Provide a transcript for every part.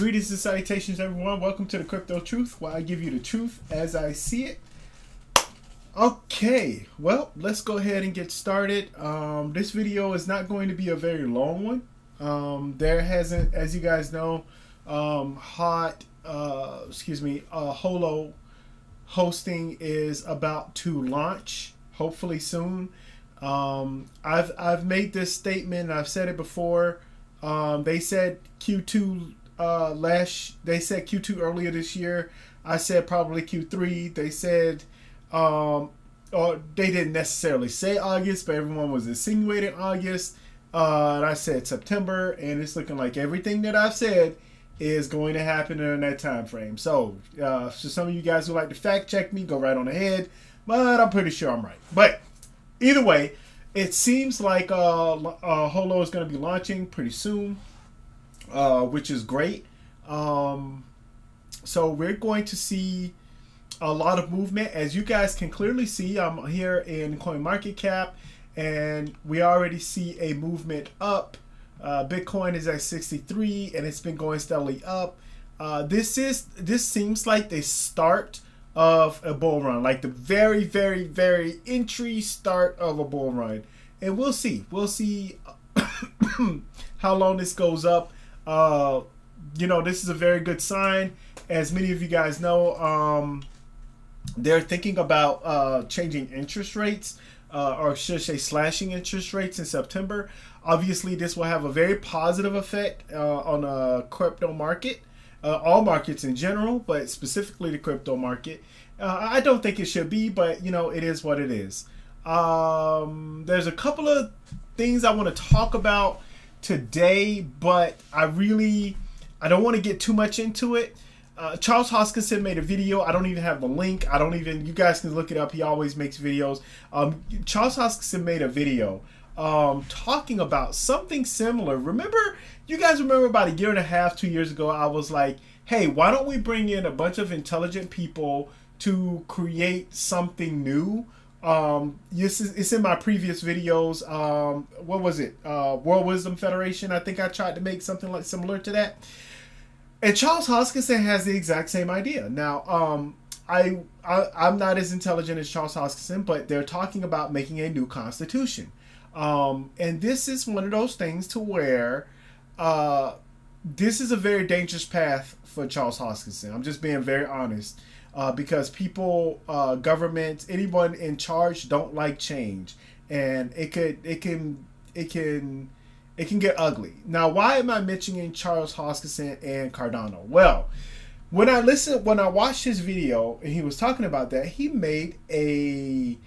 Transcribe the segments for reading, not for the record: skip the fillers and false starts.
Greetings and salutations, everyone. Welcome to the Crypto Truth, where I give you the truth as I see it. Okay, well, let's go ahead and get started. This video is not going to be a very long one. There hasn't, as you guys know, Holo hosting is about to launch, hopefully soon. I've made this statement. I've said it before. They said Q2 they said Q2 earlier this year. I said probably Q3. They said or they didn't necessarily say August, but everyone was insinuating August. And I said September, and it's looking like everything that I've said is going to happen in that time frame. So some of you guys who like to fact check me, go right on ahead, but I'm pretty sure I'm right. But either way, it seems like Holo is going to be launching pretty soon, which is great. So we're going to see a lot of movement. As you guys can clearly see, I'm here in CoinMarketCap, and we already see a movement up. Bitcoin is at 63, and it's been going steadily up. This seems like the start of a bull run, like the very, very, very entry start of a bull run, and we'll see how long this goes up. You know, this is a very good sign. As many of you guys know, they're thinking about changing interest rates, or should I say slashing interest rates in September. Obviously, this will have a very positive effect on the crypto market, all markets in general, but specifically the crypto market. I don't think it should be, but you know, it is what it is. There's a couple of things I want to talk about today, but I don't want to get too much into it. Charles Hoskinson made a video. I don't even have the link. You guys can look it up. He always makes videos. Charles Hoskinson made a video talking about something similar. You guys remember about a year and a half, 2 years ago, I was like, hey, why don't we bring in a bunch of intelligent people to create something new? It's in my previous videos. What was it? World Wisdom Federation. I think I tried to make something like similar to that. And Charles Hoskinson has the exact same idea. Now, I'm not as intelligent as Charles Hoskinson, but they're talking about making a new constitution. And this is one of those things to where this is a very dangerous path for Charles Hoskinson. I'm just being very honest. Because people, governments, anyone in charge don't like change, and it can get ugly. Now, why am I mentioning Charles Hoskinson and Cardano? Well, when I watched his video and he was talking about that, he made a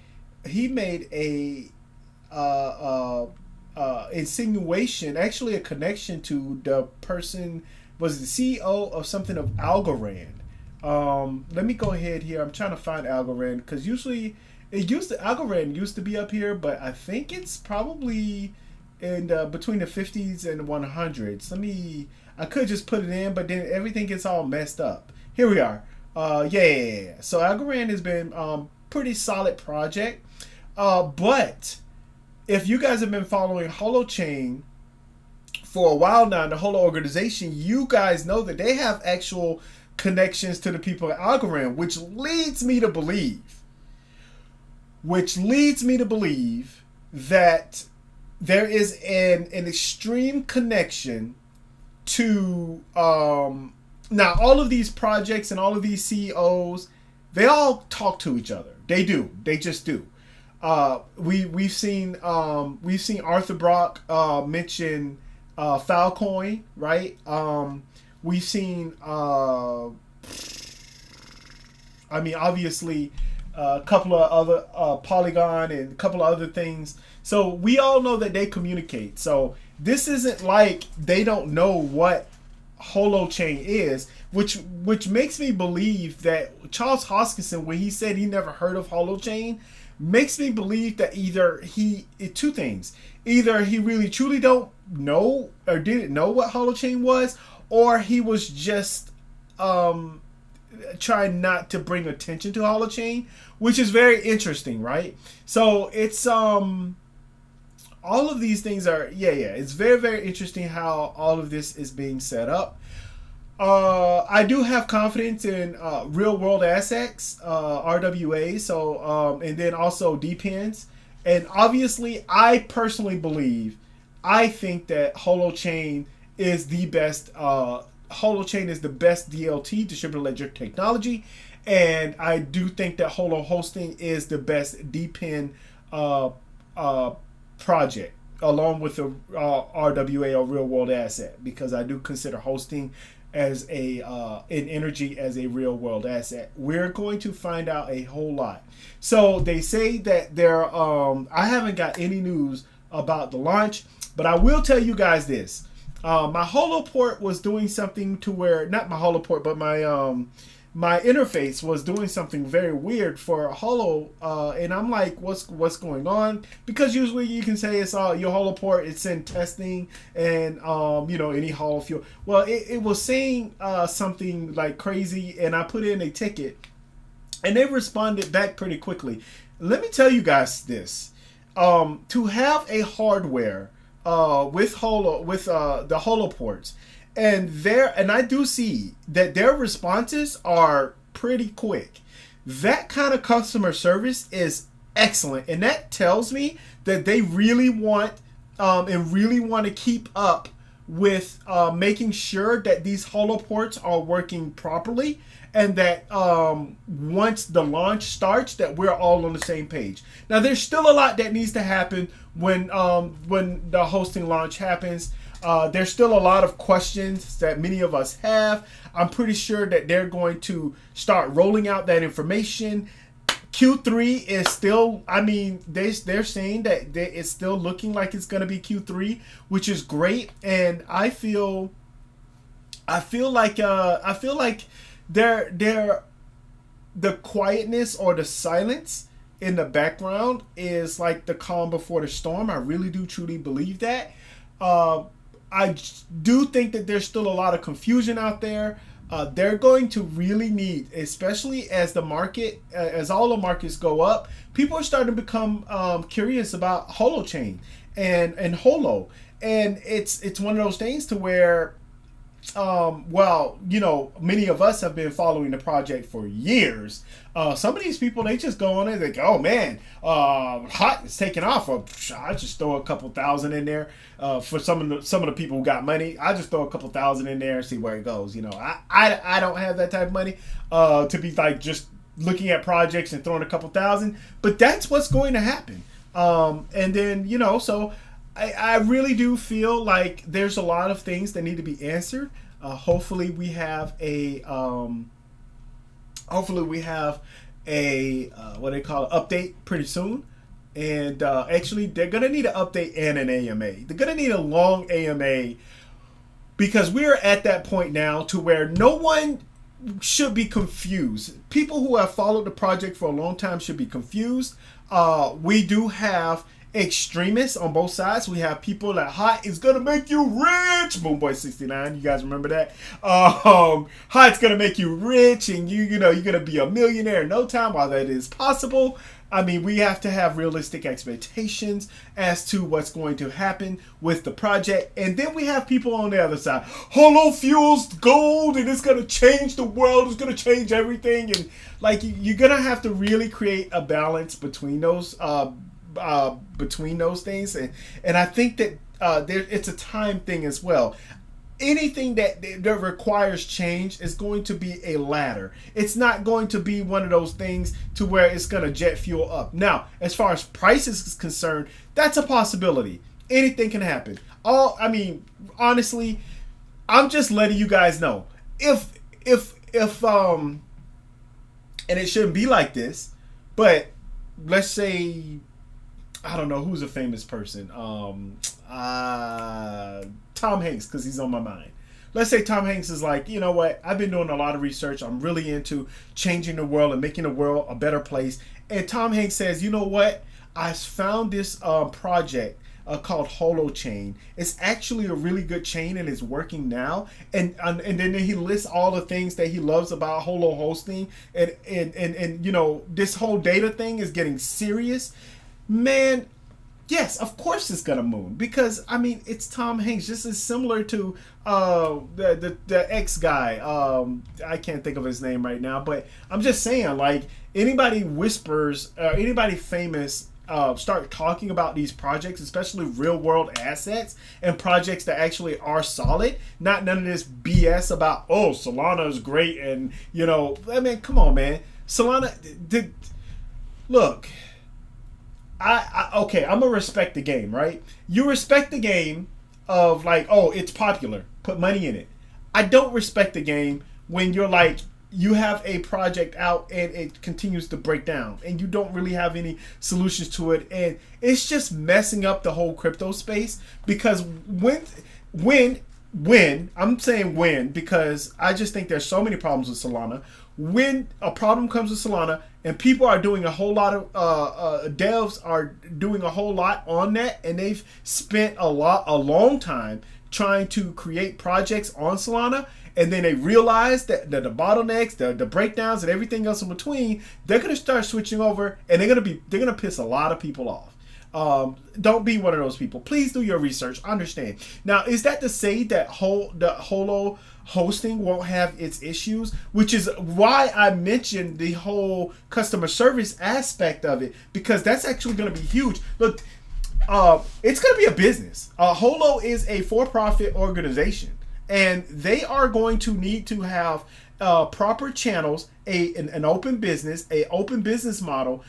insinuation, actually a connection to the person, was the CEO of something of Algorand. Let me go ahead here. I'm trying to find Algorand, because usually Algorand used to be up here, but I think it's probably in between the 50s and 100s. I could just put it in, but then everything gets all messed up. Here we are. Yeah. So Algorand has been pretty solid project. But if you guys have been following Holochain for a while now, the Holo organization, you guys know that they have actual connections to the people at Algorand, which leads me to believe that there is an extreme connection to now all of these projects and all of these CEOs, they all talk to each other. They just do. We've seen Arthur Brock mention Filecoin, right? We've seen, obviously, a couple of other, Polygon and a couple of other things. So we all know that they communicate. So this isn't like they don't know what Holochain is, which makes me believe that Charles Hoskinson, when he said he never heard of Holochain, makes me believe that two things. Either he really truly don't know or didn't know what Holochain was, or he was just trying not to bring attention to Holochain, which is very interesting, right? So it's all of these things are, it's very, very interesting how all of this is being set up. I do have confidence in real world assets, RWA, so and then also depends. And obviously, I personally believe, I think that Holochain is the best. Holochain is the best DLT, distributed ledger technology, and I do think that Holo hosting is the best DPIN uh, uh, project, along with the RWA, or real world asset, because I do consider hosting as a in energy as a real world asset. We're going to find out a whole lot. So they say that there. I haven't got any news about the launch, but I will tell you guys this. My Holoport was doing something to where, not my Holoport, but my interface was doing something very weird for Holo, and I'm like, what's going on? Because usually you can say it's your Holoport, it's in testing, and any Holo fuel. Well, it was saying something like crazy, and I put in a ticket, and they responded back pretty quickly. Let me tell you guys this: to have a hardware with Holo, with the Holoports, and I do see that their responses are pretty quick. That kind of customer service is excellent, and that tells me that they really want and really want to keep up with making sure that these Holoports are working properly, and that once the launch starts, that we're all on the same page. Now, there's still a lot that needs to happen when the hosting launch happens. There's still a lot of questions that many of us have. I'm pretty sure that they're going to start rolling out that information. Q3 is still, I mean, they're saying that it's still looking like it's going to be Q3, which is great. And I feel like the quietness or the silence in the background is like the calm before the storm. I really do truly believe that. I do think that there's still a lot of confusion out there. They're going to really need, especially as the market, as all the markets go up, people are starting to become curious about Holochain and Holo. And it's one of those things to where, many of us have been following the project for years. Some of these people, they just go on there, they go, oh man, hot is taking off. I just throw a couple thousand in there. For some of the people who got money, I just throw a couple thousand in there and see where it goes. I don't have that type of money to be like just looking at projects and throwing a couple thousand, but that's what's going to happen. And then, so I really do feel like there's a lot of things that need to be answered. Hopefully we have a what they call it, update pretty soon. And actually, they're gonna need an update and an AMA. They're gonna need a long AMA, because we're at that point now to where no one should be confused. People who have followed the project for a long time should be confused. We do have extremists on both sides. We have people that hot is gonna make you rich. Boomboy69, you guys remember that? Hot's gonna make you rich, and you're gonna be a millionaire in no time. While that is possible, I mean, we have to have realistic expectations as to what's going to happen with the project. And then we have people on the other side. Holo fuels gold, and it's going to change the world. It's going to change everything. And like, you're going to have to really create a balance between those things. And I think that it's a time thing as well. Anything that requires change is going to be a ladder. It's not going to be one of those things to where it's going to jet fuel up. Now, as far as prices is concerned, that's a possibility. Anything can happen. Honestly, I'm just letting you guys know. If and it shouldn't be like this, but let's say, I don't know who's a famous person. Tom Hanks, because he's on my mind. Let's say Tom Hanks is like, you know what? I've been doing a lot of research. I'm really into changing the world and making the world a better place. And Tom Hanks says, you know what? I found this project called Holochain. It's actually a really good chain, and it's working now. And then he lists all the things that he loves about Holo hosting, and this whole data thing is getting serious. Man, Yes, of course it's gonna move because I mean it's Tom Hanks. This is similar to the ex guy. I can't think of his name right now, but I'm just saying like anybody whispers, anybody famous. Start talking about these projects, especially real world assets and projects that actually are solid. Not none of this BS about Solana is great and I mean come on man, Solana did look. Okay, I'm gonna respect the game, right? You respect the game of like, it's popular, put money in it. I don't respect the game when you're like, you have a project out and it continues to break down and you don't really have any solutions to it, and it's just messing up the whole crypto space. Because when I'm saying when, because I just think there's so many problems with Solana. When a problem comes with Solana and people are doing a whole lot of devs are doing a whole lot on that, and they've spent a long time trying to create projects on Solana, and then they realize that the bottlenecks, the breakdowns, and everything else in between, they're gonna start switching over, and they're gonna piss a lot of people off. Don't be one of those people. Please do your research. Understand. Now, is that to say that the Holo hosting won't have its issues? Which is why I mentioned the whole customer service aspect of it, because that's actually going to be huge. Look, it's going to be a business. Holo is a for-profit organization, and they are going to need to have proper channels, an open business model,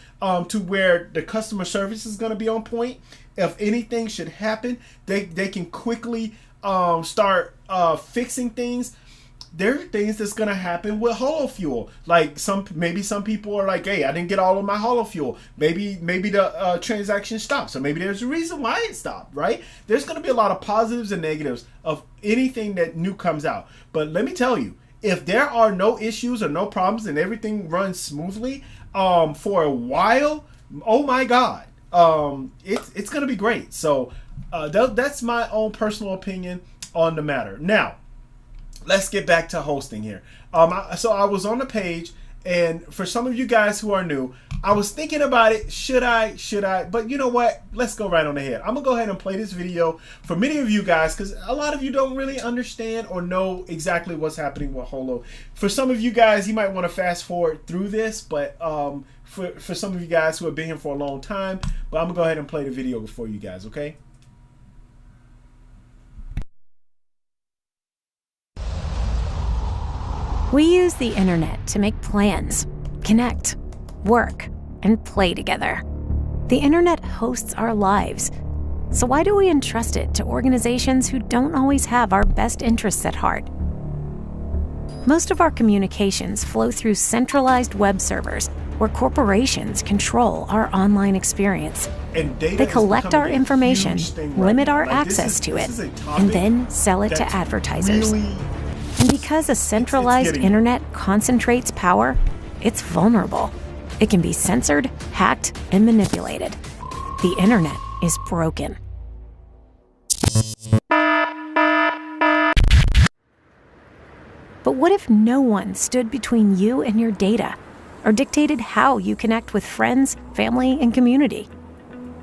to where the customer service is going to be on point. If anything should happen, they can quickly start fixing things. There are things that's going to happen with Holo Fuel. Like maybe some people are like, hey, I didn't get all of my Holo Fuel. Maybe the transaction stopped. So maybe there's a reason why it stopped, right? There's going to be a lot of positives and negatives of anything that new comes out. But let me tell you, if there are no issues or no problems and everything runs smoothly for a while, oh my God, it's going to be great. So that's my own personal opinion on the matter. Now, let's get back to hosting here. So I was on the page, and for some of you guys who are new, I was thinking about it. Should I? But you know what? Let's go right on ahead. I'm going to go ahead and play this video for many of you guys, because a lot of you don't really understand or know exactly what's happening with Holo. For some of you guys, you might want to fast forward through this, but for some of you guys who have been here for a long time, but I'm going to go ahead and play the video for you guys, okay? We use the internet to make plans, connect, work, and play together. The internet hosts our lives. So why do we entrust it to organizations who don't always have our best interests at heart? Most of our communications flow through centralized web servers where corporations control our online experience. They collect our information, limit our access to it, and then sell it to advertisers. And because a centralized internet concentrates power, it's vulnerable. It can be censored, hacked, and manipulated. The internet is broken. But what if no one stood between you and your data, or dictated how you connect with friends, family, and community?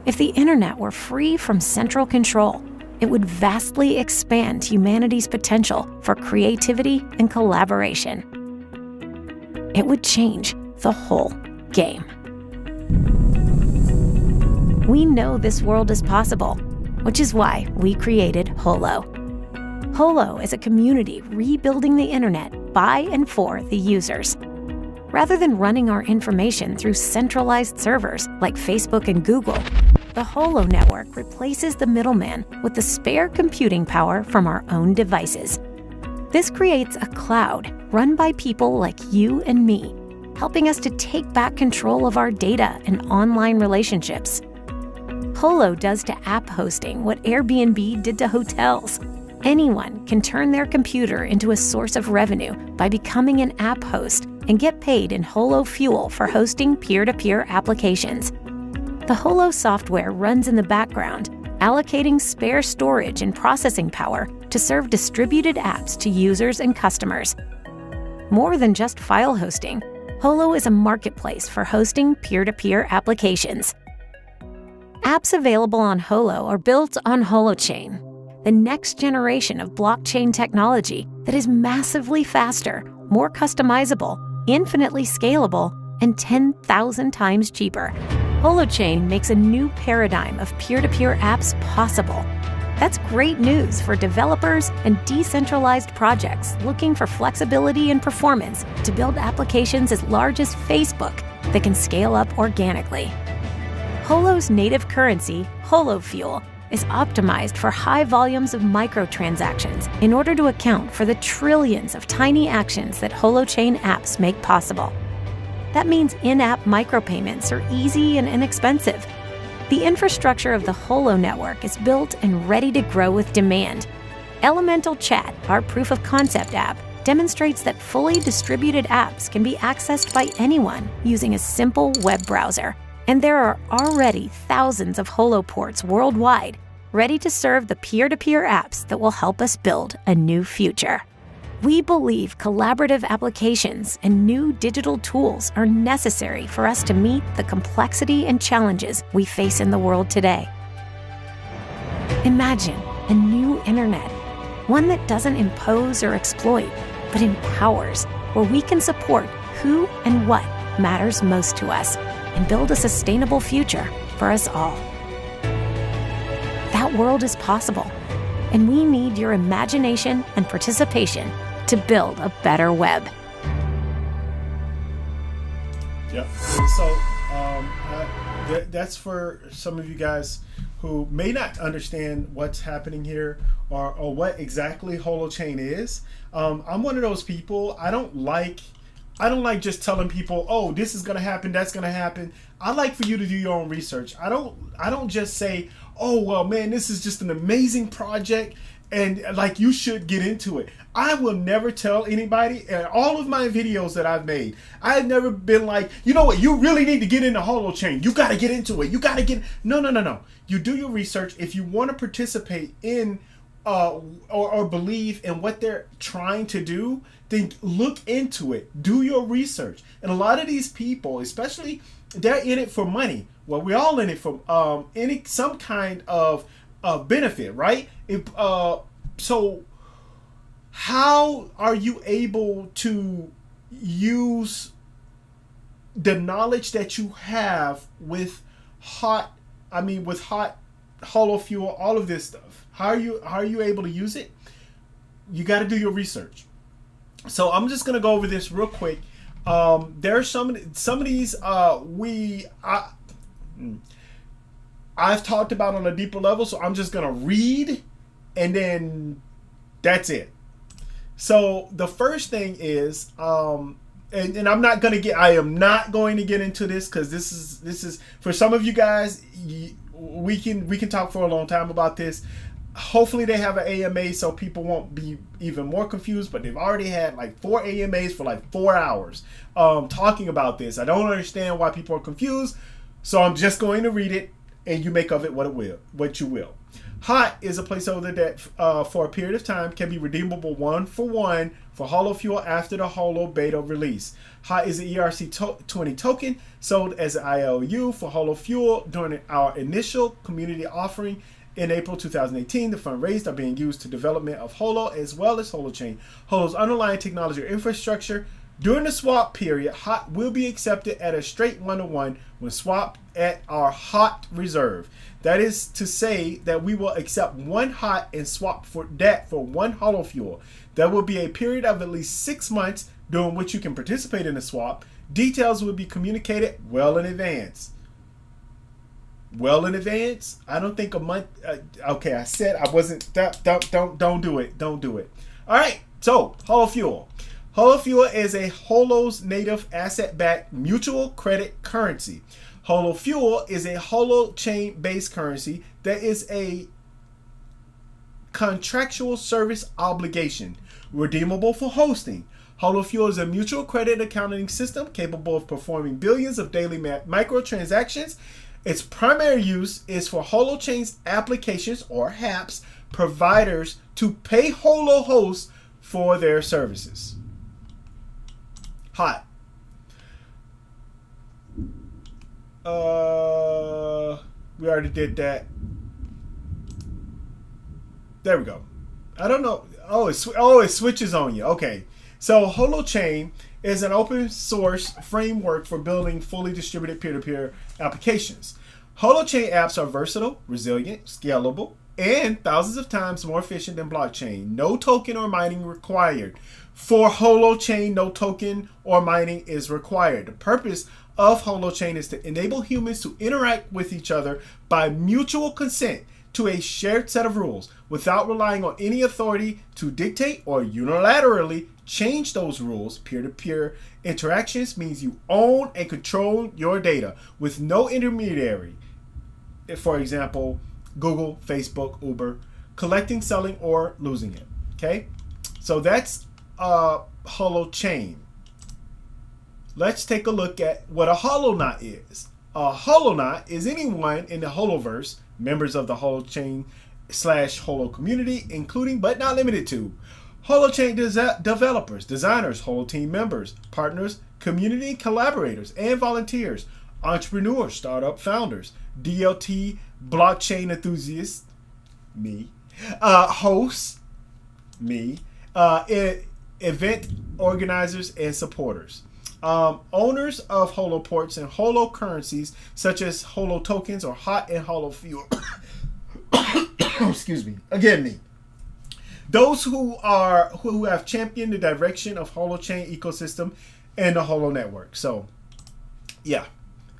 If the internet were free from central control, it would vastly expand humanity's potential for creativity and collaboration. It would change the whole game. We know this world is possible, which is why we created Holo. Holo is a community rebuilding the internet by and for the users. Rather than running our information through centralized servers like Facebook and Google, the Holo network replaces the middleman with the spare computing power from our own devices. This creates a cloud run by people like you and me, helping us to take back control of our data and online relationships. Holo does to app hosting what Airbnb did to hotels. Anyone can turn their computer into a source of revenue by becoming an app host and get paid in Holo Fuel for hosting peer-to-peer applications. The Holo software runs in the background, allocating spare storage and processing power to serve distributed apps to users and customers. More than just file hosting, Holo is a marketplace for hosting peer-to-peer applications. Apps available on Holo are built on Holochain, the next generation of blockchain technology that is massively faster, more customizable, infinitely scalable, and 10,000 times cheaper. Holochain makes a new paradigm of peer-to-peer apps possible. That's great news for developers and decentralized projects looking for flexibility and performance to build applications as large as Facebook that can scale up organically. Holo's native currency, Holo Fuel, is optimized for high volumes of microtransactions in order to account for the trillions of tiny actions that Holochain apps make possible. That means in-app micropayments are easy and inexpensive. The infrastructure of the Holo network is built and ready to grow with demand. Elemental Chat, our proof of concept app, demonstrates that fully distributed apps can be accessed by anyone using a simple web browser. And there are already thousands of Holo ports worldwide, ready to serve the peer-to-peer apps that will help us build a new future. We believe collaborative applications and new digital tools are necessary for us to meet the complexity and challenges we face in the world today. Imagine a new internet, one that doesn't impose or exploit, but empowers, where we can support who and what matters most to us and build a sustainable future for us all. That world is possible, and we need your imagination and participation to build a better web. Yep. And so that's for some of you guys who may not understand what's happening here or what exactly Holochain is. I'm one of those people. I don't like just telling people, oh, this is gonna happen, that's gonna happen. I like for you to do your own research. I don't just say, oh well man, this is just an amazing project and like you should get into it. I will never tell anybody, in all of my videos that I've made, I've never been like, you know what, you really need to get into Holochain. You got to get into it. You got to get, no. You do your research. If you want to participate in or believe in what they're trying to do, then look into it. Do your research. And a lot of these people, especially, they're in it for money. Well, we're all in it for some kind of benefit, right? So how are you able to use the knowledge that you have with hot Holo Fuel, all of this stuff? How are you able to use it? You got to do your research. So I'm just gonna go over this real quick. There's some of these I've talked about on a deeper level, so I'm just gonna read and then that's it. So the first thing is, and I am not going to get into this because this is for some of you guys. We can talk for a long time about this. Hopefully they have an AMA so people won't be even more confused. But they've already had like 4 AMAs for like 4 hours talking about this. I don't understand why people are confused, so I'm just going to read it and you make of it what you will. Hot is a placeholder that for a period of time can be redeemable 1-for-1 for Holo Fuel after the Holo beta release. Hot is an ERC20 token sold as an IOU for Holo Fuel during our initial community offering in April 2018. The fund raised are being used to development of Holo as well as Holochain. Holo's underlying technology or infrastructure. During the swap period, Hot will be accepted at a straight 1-to-1 when swapped at our Hot reserve. That is to say that we will accept 1 Hot and swap for 1 Holo Fuel. There will be a period of at least 6 months during which you can participate in the swap. Details will be communicated well in advance. Well in advance? I don't think a month. Okay, I said I wasn't. Don't do it. Don't do it. All right. So Holo Fuel. Holo Fuel is a Holo's native asset-backed mutual credit currency. Holo Fuel is a Holochain-based currency that is a contractual service obligation, redeemable for hosting. Holo Fuel is a mutual credit accounting system capable of performing billions of daily microtransactions. Its primary use is for Holochain's applications or HAPs providers to pay Holo hosts for their services. Hot. We already did that. There we go. I don't know. Oh, it switches on you. Okay. So Holochain is an open source framework for building fully distributed peer-to-peer applications. Holochain apps are versatile, resilient, scalable, and thousands of times more efficient than blockchain. No token or mining required. For Holochain, no token or mining is required. The purpose of Holochain is to enable humans to interact with each other by mutual consent to a shared set of rules without relying on any authority to dictate or unilaterally change those rules. Peer-to-peer interactions means you own and control your data with no intermediary. For example, Google, Facebook, Uber, collecting, selling, or losing it. Okay, so that's Holochain. Let's take a look at what a holonaut is. A holonaut is anyone in the Holoverse, members of the Holochain / Holo community, including but not limited to Holochain developers, designers, Holo team members, partners, community collaborators, and volunteers, entrepreneurs, startup founders, DLT blockchain enthusiasts, me, hosts, me, event organizers and supporters. Owners of Holo ports and Holo currencies such as Holo tokens or hot and Holo fuel. Excuse me. Again, me. Those who have championed the direction of Holochain ecosystem and the Holo network. So, yeah.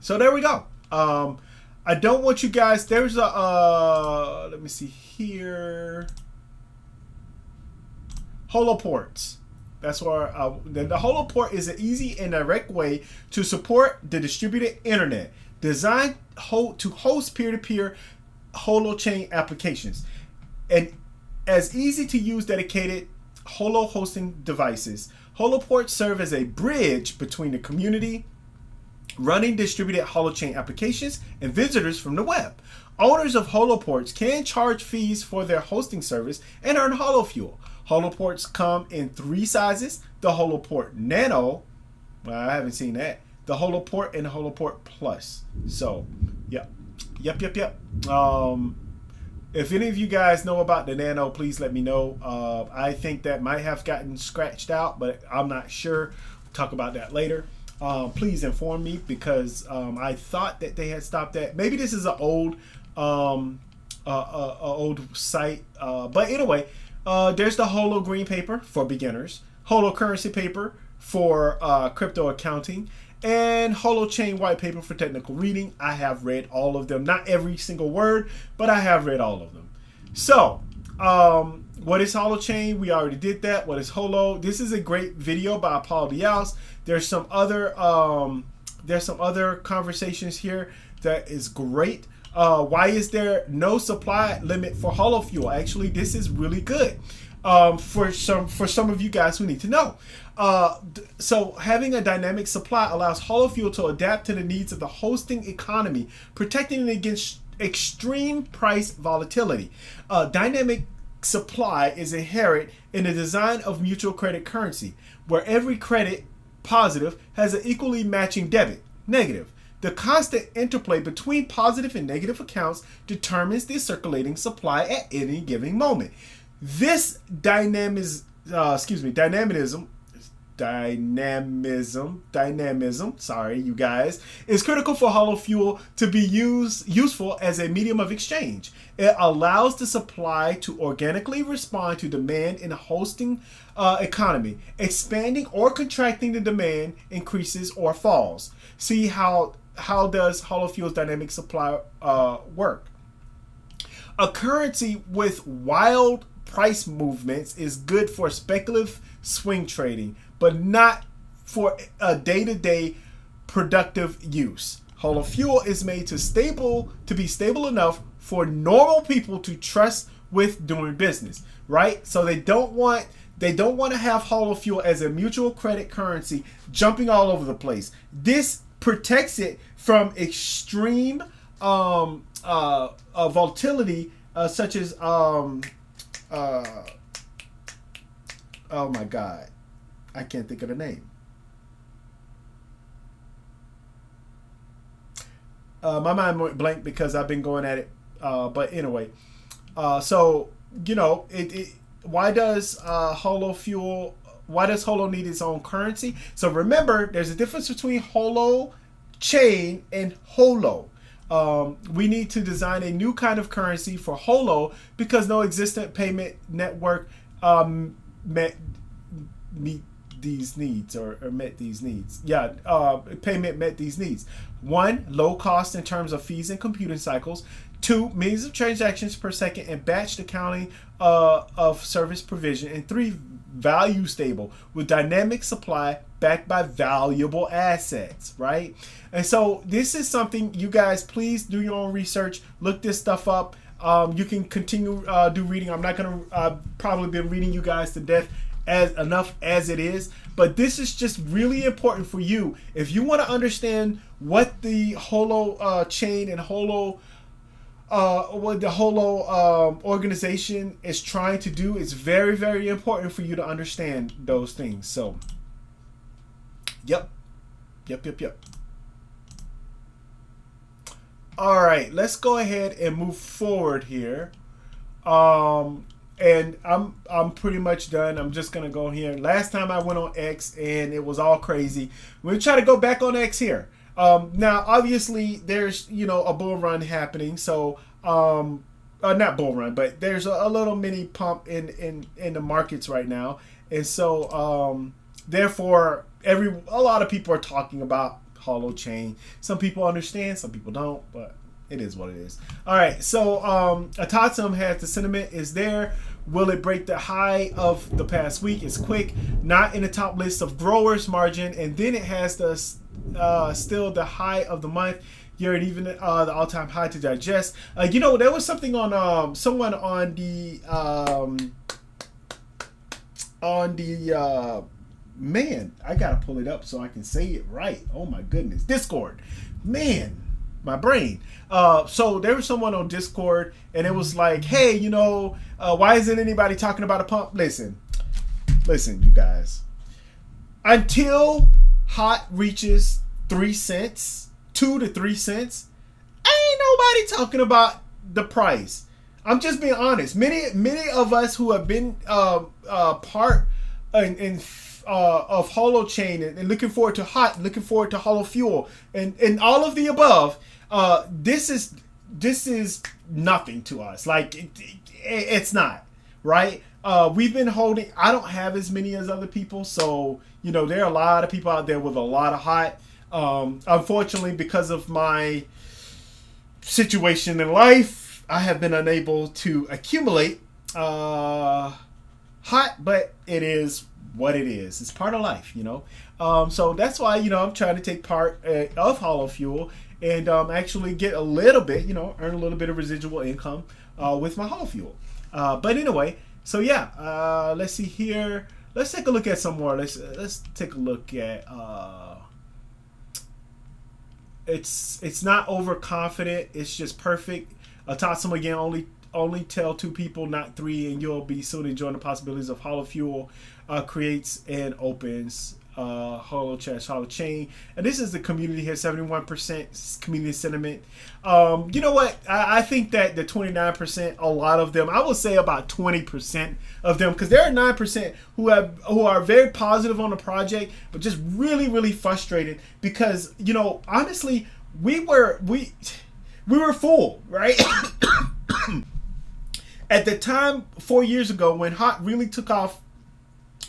So there we go. I don't want you guys. There's a let me see here. Holo ports. That's where the Holo port is an easy and direct way to support the distributed internet, designed to host peer-to-peer Holochain applications, and as easy to use dedicated Holo hosting devices. Holo ports serve as a bridge between the community running distributed Holochain applications and visitors from the web. Owners of Holo ports can charge fees for their hosting service and earn Holo fuel. Holo ports come in 3 sizes: the Holo port Nano, well, I haven't seen that, the Holo port, and the Holo port Plus. So, yep. If any of you guys know about the Nano, please let me know. I think that might have gotten scratched out, but I'm not sure. We'll talk about that later. Please inform me, because I thought that they had stopped that. Maybe this is an old site, but anyway. There's the Holo green paper for beginners, Holo currency paper for crypto accounting, and Holochain white paper for technical reading. I have read all of them. Not every single word, but I have read all of them. So, what is Holochain? We already did that. What is Holo? This is a great video by Paul Diaz. There's some other conversations here that is great. Why is there no supply limit for Holo fuel? Actually, this is really good for some of you guys who need to know. So having a dynamic supply allows Holo fuel to adapt to the needs of the hosting economy, protecting it against extreme price volatility. Dynamic supply is inherent in the design of mutual credit currency, where every credit positive has an equally matching debit negative. The constant interplay between positive and negative accounts determines the circulating supply at any given moment. This dynamism, sorry you guys, is critical for Holo fuel to be useful as a medium of exchange. It allows the supply to organically respond to demand in the hosting economy, expanding or contracting the demand increases or falls. See how does Holo fuel's dynamic supply work? A currency with wild price movements is good for speculative swing trading, but not for a day-to-day productive use. Holo fuel is made to be stable enough for normal people to trust with doing business, right? So they don't want to have Holo fuel as a mutual credit currency jumping all over the place. This protects it from extreme volatility, such as oh my god, I can't think of the name. My mind went blank because I've been going at it. But anyway, so you know, why does why does Holo need its own currency? So remember, there's a difference between Holochain and Holo. We need to design a new kind of currency for Holo because no existent payment network met these needs or met these needs. Yeah, payment met these needs. 1, low cost in terms of fees and computing cycles. 2, millions of transactions per second and batched accounting of service provision. And 3, value stable with dynamic supply backed by valuable assets, right? And so this is something you guys please do your own research, look this stuff up. You can continue do reading. I'm not going to probably be reading you guys to death enough as it is, but this is just really important for you if you want to understand what the Holo chain and Holo what the Holo organization is trying to do. Is very, very important for you to understand those things. So yep. All right, let's go ahead and move forward here. And I'm pretty much done. I'm just gonna go here. Last time I went on X and it was all crazy. We're gonna try to go back on X here. Now obviously there's, you know, a bull run happening. So not bull run, but there's a little mini pump in the markets right now. And so therefore a lot of people are talking about Holochain. Some people understand, some people don't, but it is what it is. All right, so Atatsum has the sentiment is there. Will it break the high of the past week? It's quick, not in the top list of growers margin, and then it has the still the high of the month, year, and even the all-time high to digest. You know, there was something on someone on the man, I gotta pull it up so I can say it right. Oh my goodness, Discord, man, my brain. So there was someone on Discord and it was like, hey, you know, why isn't anybody talking about a pump? Listen, you guys, until hot reaches 3 cents, 2 to 3 cents, ain't nobody talking about the price. I'm just being honest. Many of us who have been part of Holochain and looking forward to hot, looking forward to Holo Fuel and all of the above, this is nothing to us. Like it's not, right? We've been holding. I don't have as many as other people, so you know there are a lot of people out there with a lot of hot. Unfortunately, because of my situation in life, I have been unable to accumulate hot, but it is what it is. It's part of life, you know. So that's why, you know, I'm trying to take part of Holo Fuel and actually get a little bit, you know, earn a little bit of residual income with my Holo Fuel. But anyway, so yeah, let's see here. Let's take a look at some more. Let's take a look at. It's not overconfident. It's just perfect. Atatsum again, only tell 2 people, not 3, and you'll be soon enjoying the possibilities of Holo Fuel creates and opens Holochain. And this is the community here, 71% community sentiment. You know what? I think that the 29%, a lot of them, I will say about 20% of them, because there are 9% who are very positive on the project, but just really, really frustrated because, you know, honestly, we were fooled, right? At the time 4 years ago when hot really took off,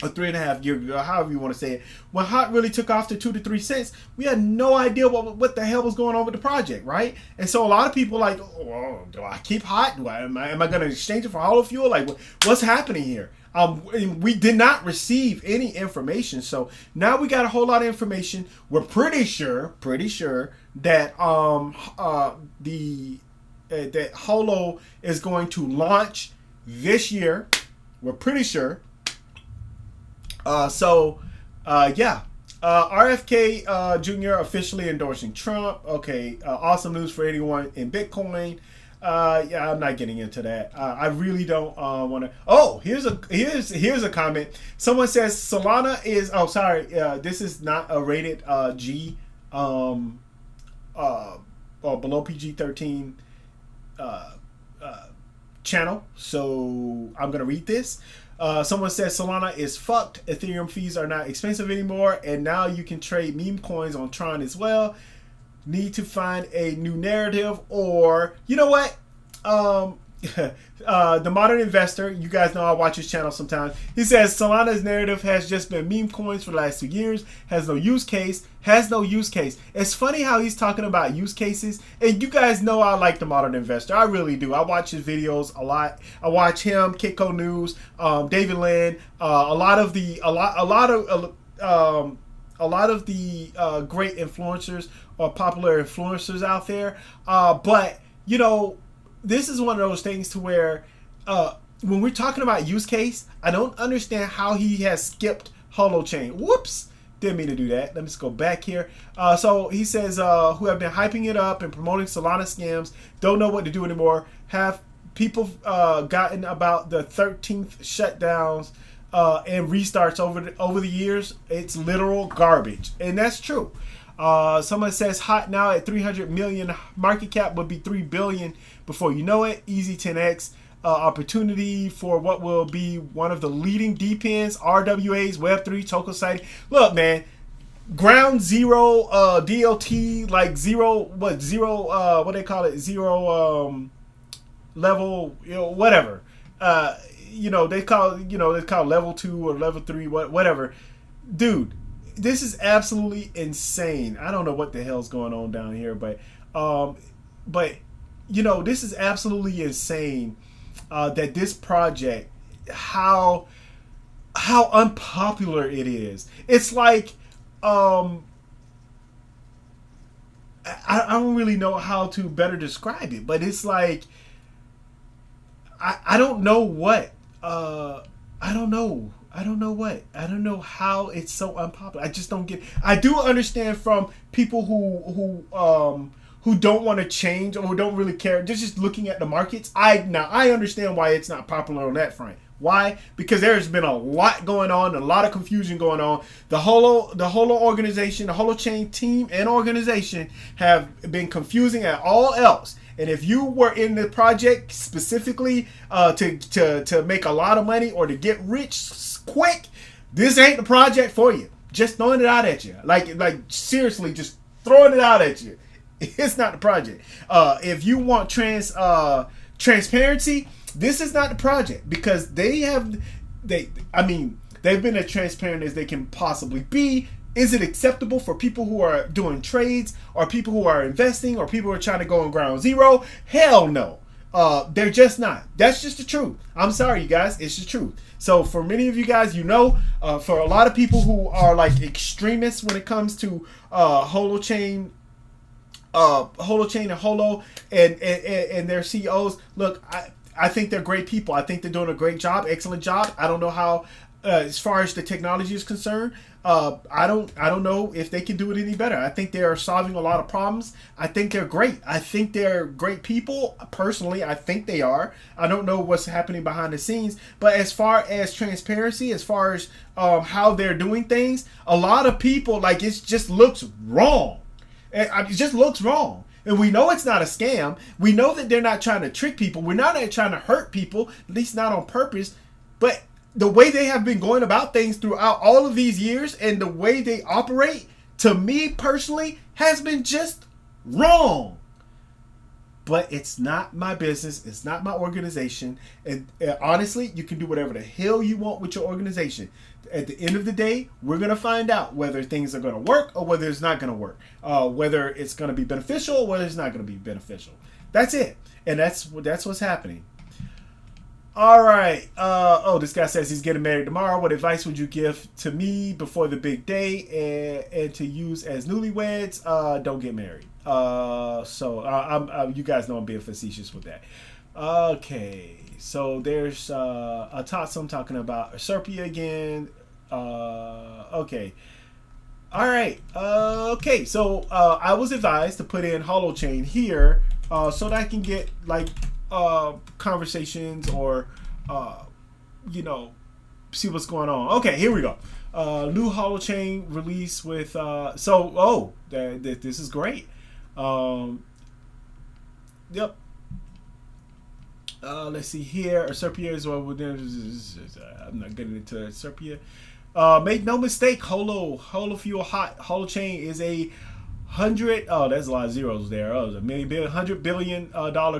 or 3.5 years ago, however you want to say it, when hot really took off to 2 to 3 cents, we had no idea what the hell was going on with the project, right? And so a lot of people like, oh, do I keep hot? Am I going to exchange it for Holo Fuel? Like, what's happening here? We did not receive any information, so now we got a whole lot of information. We're pretty sure that that Holo is going to launch this year. We're pretty sure. RFK Jr. officially endorsing Trump. Okay, awesome news for anyone in Bitcoin. Yeah, I'm not getting into that. I really don't want to. Oh, here's a comment. Someone says Solana is. Oh, sorry. This is not a rated G. or below PG-13 channel. So I'm gonna read this. Someone says Solana is fucked. Ethereum fees are not expensive anymore, and now you can trade meme coins on Tron as well. Need to find a new narrative, or you know what? The Modern Investor, you guys know I watch his channel sometimes. He says Solana's narrative has just been meme coins for the last 2 years. Has no use case. Has no use case. It's funny how he's talking about use cases, and you guys know I like the Modern Investor. I really do. I watch his videos a lot. I watch him, Kitco News, David Lin, a lot of the great influencers or popular influencers out there. But you know, this is one of those things to where when we're talking about use case, I don't understand how he has skipped Holochain. Whoops. Didn't mean to do that. Let me just go back here. So he says, who have been hyping it up and promoting Solana scams, don't know what to do anymore. Have people gotten about the 13th shutdowns and restarts over the years? It's literal garbage. And that's true. Someone says hot now at 300 million market cap would be 3 billion before you know it. Easy 10x opportunity for what will be one of the leading DPINs, RWAs, Web3, token siting. Look, man, ground zero DLT, like zero what they call it, zero level, you know, whatever. They call level 2 or level 3, whatever. Dude, this is absolutely insane. I don't know what the hell's going on down here, but you know, this is absolutely insane that this project, how unpopular it is. It's like I don't really know how to better describe it, but it's like I don't know what I don't know how it's so unpopular. I just don't get. I do understand from people who don't want to change or who don't really care. Just looking at the markets. I understand why it's not popular on that front. Why? Because there's been a lot going on, a lot of confusion going on. The Holo organization, the Holochain team and organization have been confusing at all else. And if you were in the project specifically to make a lot of money or to get rich quick, this ain't the project for you. Just throwing it out at you. Like seriously, just throwing it out at you. It's not the project. If you want transparency, this is not the project, because they've been as transparent as they can possibly be. Is it acceptable for people who are doing trades or people who are investing or people who are trying to go on ground zero? Hell no. They're just not. That's just the truth. I'm sorry, you guys. It's the truth. So for many of you guys, for a lot of people who are like extremists when it comes to Holochain and Holo and their CEOs, look, I think they're great people. I think they're doing a great job, excellent job. I don't know how, as far as the technology is concerned, I don't know if they can do it any better. I think they are solving a lot of problems. I think they're great. I think they're great people. Personally, I think they are. I don't know what's happening behind the scenes, but as far as transparency, as far as how they're doing things, a lot of people, like, it just looks wrong. It just looks wrong. And we know it's not a scam. We know that they're not trying to trick people. We're not trying to hurt people, at least not on purpose. But the way they have been going about things throughout all of these years and the way they operate, to me personally, has been just wrong. But it's not my business. It's not my organization. And honestly, you can do whatever the hell you want with your organization. At the end of the day, we're going to find out whether things are going to work or whether it's not going to work. Whether it's going to be beneficial or whether it's not going to be beneficial. That's it. And that's what's happening. All right. This guy says he's getting married tomorrow. What advice would you give to me before the big day and to use as newlyweds? Don't get married. You guys know I'm being facetious with that. Okay. So there's some talking about Serpia again. Okay. All right. Okay. So I was advised to put in Holochain here so that I can get like conversations or see what's going on. Okay, here we go. New Holochain release with this is great. Yep. Let's see here. Serpia is well within. I'm not getting into Serpia. Make no mistake, Holo Fuel Hot Holochain is a that's a lot of zeros there. Oh, it's a $100 billion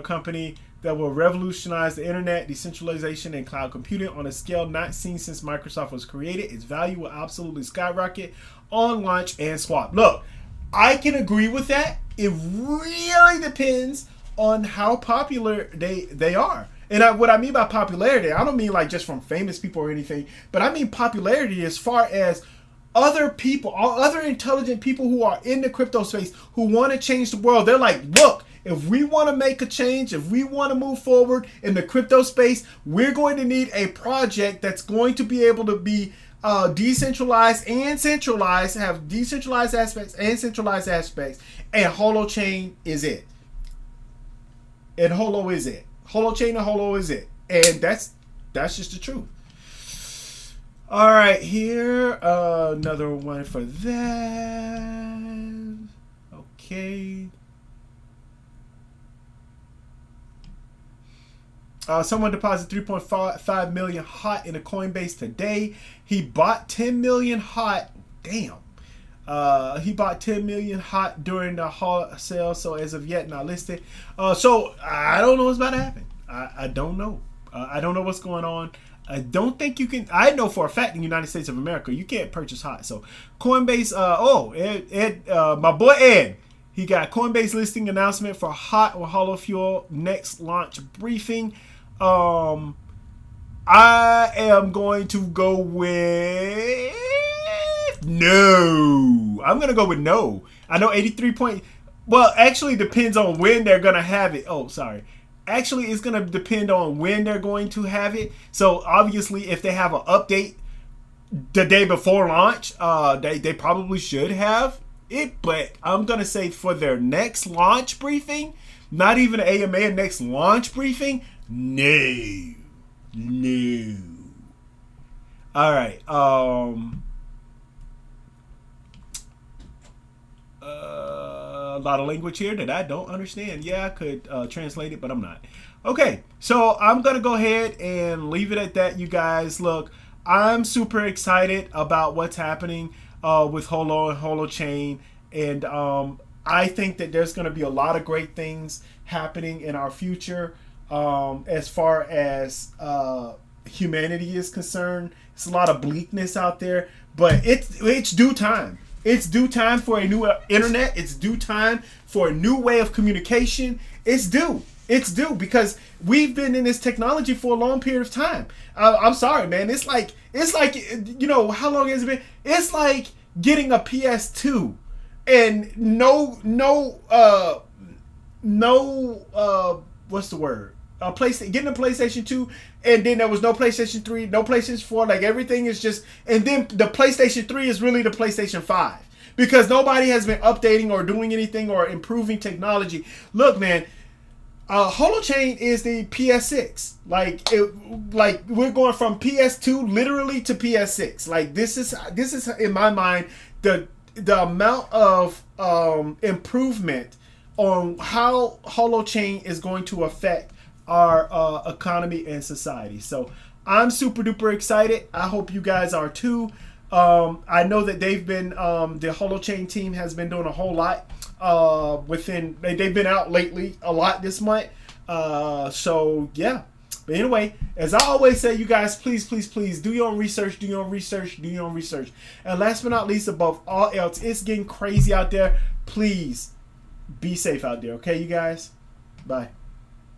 company that will revolutionize the internet, decentralization, and cloud computing on a scale not seen since Microsoft was created. Its value will absolutely skyrocket on launch and swap. Look, I can agree with that. It really depends on how popular they are. And what I mean by popularity, I don't mean like just from famous people or anything, but I mean popularity as far as other people, other intelligent people who are in the crypto space who want to change the world. They're like, look, if we want to make a change, if we want to move forward in the crypto space, we're going to need a project that's going to be able to be decentralized and centralized, have decentralized aspects and centralized aspects, and Holochain is it. And Holo is it. Holochain and Holo is it. And that's just the truth. All right, here another one for that. Okay. Someone deposited 3.5 million hot in a Coinbase today. He bought 10 million hot. Damn. He bought 10 million hot during the hot sale, so as of yet not listed. So I don't know what's about to happen. I don't know. I don't know what's going on. I don't think you can. I know for a fact in the United States of America you can't purchase hot. So Coinbase. My boy Ed. He got Coinbase listing announcement for hot or Holo Fuel next launch briefing. I am going to go with no. I'm going to go with no. I know 83 point. Well, actually depends on when they're going to have it. Oh, sorry. Actually, it's going to depend on when they're going to have it. So obviously, if they have an update the day before launch, they probably should have it. But I'm going to say for their next launch briefing, not even an AMA, next launch briefing, no. All right. A lot of language here that I don't understand. Yeah, I could translate it, but I'm not. Okay, so I'm going to go ahead and leave it at that, you guys. Look, I'm super excited about what's happening with Holo and Holochain. And I think that there's going to be a lot of great things happening in our future as far as humanity is concerned. It's a lot of bleakness out there, but it's due time. It's due time for a new internet. It's due time for a new way of communication. It's due. It's due because we've been in this technology for a long period of time. I'm sorry, man. It's like, you know, how long has it been? It's like getting a PS2 and what's the word? Getting a PlayStation 2, and then there was no PlayStation 3, no PlayStation 4. Like everything is just, and then the PlayStation 3 is really the PlayStation 5 because nobody has been updating or doing anything or improving technology. Look, man, Holochain is the PS6. Like we're going from PS2 literally to PS6. Like this is in my mind the amount of improvement on how Holochain is going to affect our economy and society. So I'm super duper excited. I hope you guys are too. I know that they've been the Holochain team has been doing a whole lot they've been out lately a lot this month. So yeah. But anyway, as I always say, you guys, please do your own research, do your own research. And last but not least, above all else, it's getting crazy out there. Please be safe out there, okay, you guys? Bye.